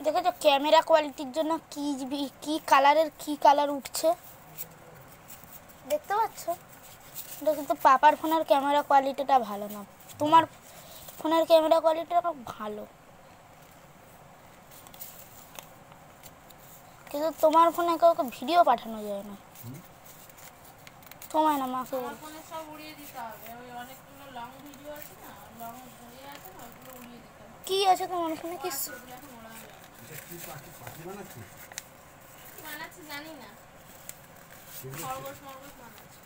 দেখেছো ক্যামেরা কোয়ালিটির জন্য কি কালারের কালার উঠছে দেখতে পাচ্ছ? এটা কিন্তু পাপার ফোনের ক্যামেরা কোয়ালিটিটা ভালো না, তোমার ফোনের ক্যামেরা কোয়ালিটিটা ভালো, কিন্তু তোমার ফোনে কাউকে ভিডিও পাঠানো যায় না। তোমায় না মাকে আমার ফোনে সব উড়িয়ে দিতে হবে। ওই অনেকগুলো লং ভিডিও আছে না, লং ইয়ে আছে না, ওগুলো উড়িয়ে দিতে হবে। কি আছে তোমার ফোনে? কি বানাচ্ছে জানি না, খরগোশ মরগোশ বানাচ্ছে।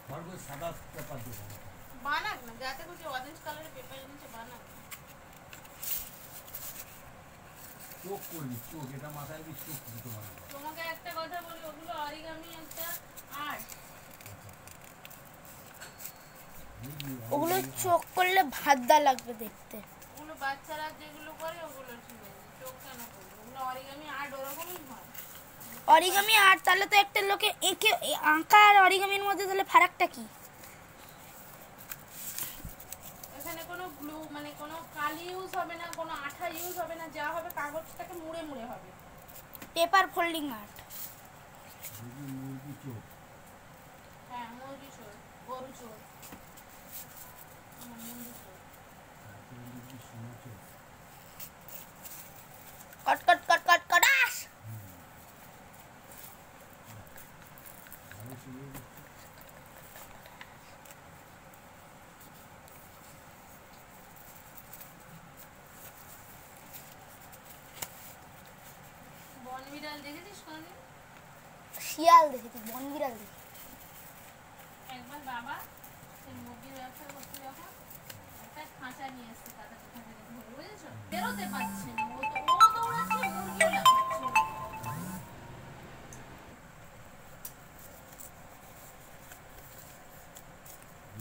খরগোশ সাদা পেপার দিয়ে বানাক না, যাতে খুশি অরেঞ্জ কালারের পেপার এনেছে বানাক। চোখ করবি, চোখ এটা মাথায় দিয়ে চোখ দিতে পারবো। তোমাকে একটা কথা বলি, ওগুলো অরিগামি একটা আর্ট। ওগুলো চোখ করলে ভাদ্দা লাগবে দেখতে। ওগুলো বাচ্চারা যেগুলো করে ওগুলো ঠিক আছে, চোখ কেন করবে? ওগুলো অরিগামি আর্ট ওরকমই হয়। অরিগামি আর্ট, তাহলে তো একটা লোকে এঁকে আঁকা আর অরিগামির মধ্যে তাহলে ফারাকটা কি? এখানে কোনো গ্লু মানে কোনো কালি ইউজ হবে না, কোনো আঠা ইউজ হবে না, যা হবে কাগজটাকে মুড়ে মুড়ে হবে। Paper folding art. মুরগি চোখ, হ্যাঁ মুরগি চোর, গরু চোর, মুরগি চোর। সোনা চোখ। কট কট কট কট কটাস। বনবিড়াল দেখেছিস কোনদিন? শিয়াল দেখেছি, বনবিড়াল দেখি। একবার বাবা সেই মুরগির ব্যবসা করতে যখন একটা খাঁচা নিয়ে এসছে, কাঁচা খাঁচা ধরে, বুঝেছো? বেরোতে পারছে না, ও দৌড়াচ্ছে, মুরগিও লাফাচ্ছে।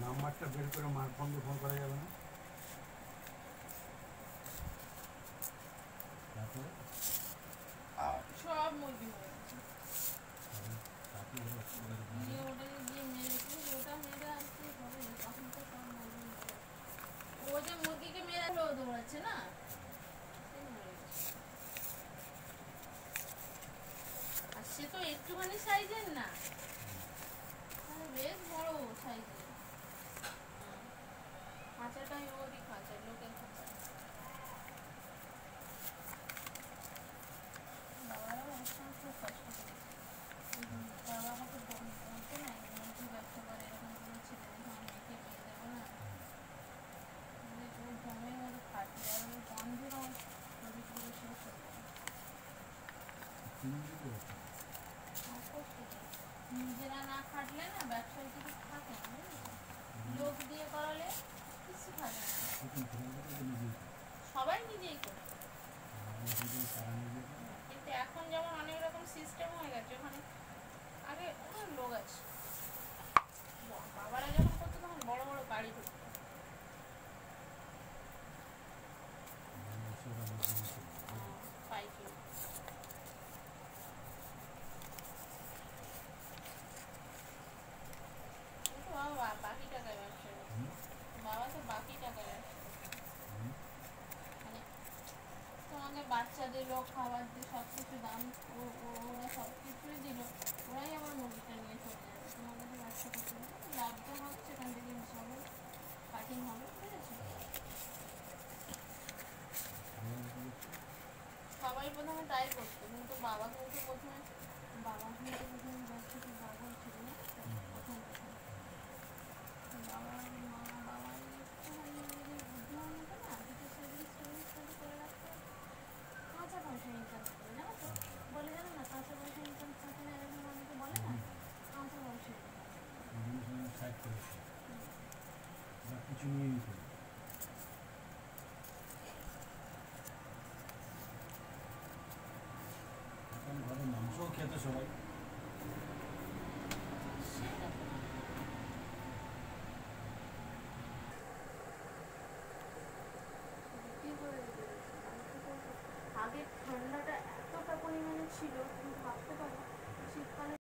নাম্বারটা বের করে মার ফোন দিয়ে ফোন করা যাবে না? তারপরে সব মুরগি মরে গেছে। ওটা গিয়ে মেরেছে, ওটা মেরে আর কি হবে? তখন তো সব মুরগি মরে গেছে। ও যে মুরগিকে মেরে ও দৌড়াচ্ছে না, আর সে তো একটুখানি সাইজের না, বেশ বড় সাইজের। খাঁচাটাই ওরই খাঁচা, লোকের খাঁচা। বাবারাও একসময় খুব কষ্ট করে, বাবা আমাকে বলতে নাই মুরগি ব্যবসা করে, এরকম কোনো ছেলে দেখে আমার মেয়েকে বিয়ে দেবো না, ওর জমের মধ্যে খাটে, আর ওই গন্ধের আমার শরীরগুলো শেষ হয়ে যায়। নিজেরা না খাটলে না ব্যবসায় কিছু থাকে না, লোক দিয়ে করালে কিছু থাকে না, সবাই নিজেই করে। কিন্তু এখন যেমন অনেক রকম সিস্টেম হয়ে গেছে, ওখানে আগে অনেক লোক আছে, বাবারা যখন করতো তখন বড় বড় গাড়ি ঢুকতো। পাইকারি বাবা বাকি টাকায় ব্যবসা করছে, বাবা তো বাকি টাকায় ব্যবসা মানে তোমাকে বাচ্চাদের খাবার দিয়ে সব কিছু দাম ওরা সব কিছুই দিল, ওরাই আবার মুরগিটা নিয়ে চলে যাবে, তোমার কাছে ব্যবসা করতে লাভটা হচ্ছে, এখান থেকে হিসাবে কাটিং হবে, বুঝেছো? সবাই প্রথমে তাই করতো, কিন্তু বাবা কিন্তু প্রথমে ব্যবসা বাবা ছিল না প্রথম বাবা মা বাবা একটুখানি বুদ্ধিমান হতো না, দুটো সেভিংস করে রাখতো, কাঁচা পয়সা ইনকাম করে, জানো তো? বলে জানো না কাঁচা পয়সা ইনকাম থাকে না, এরকম অনেকে বলে না, কাঁচা পয়সা কিছু নিয়ে নিতে ঘরে মাংসও খেতে সবাই।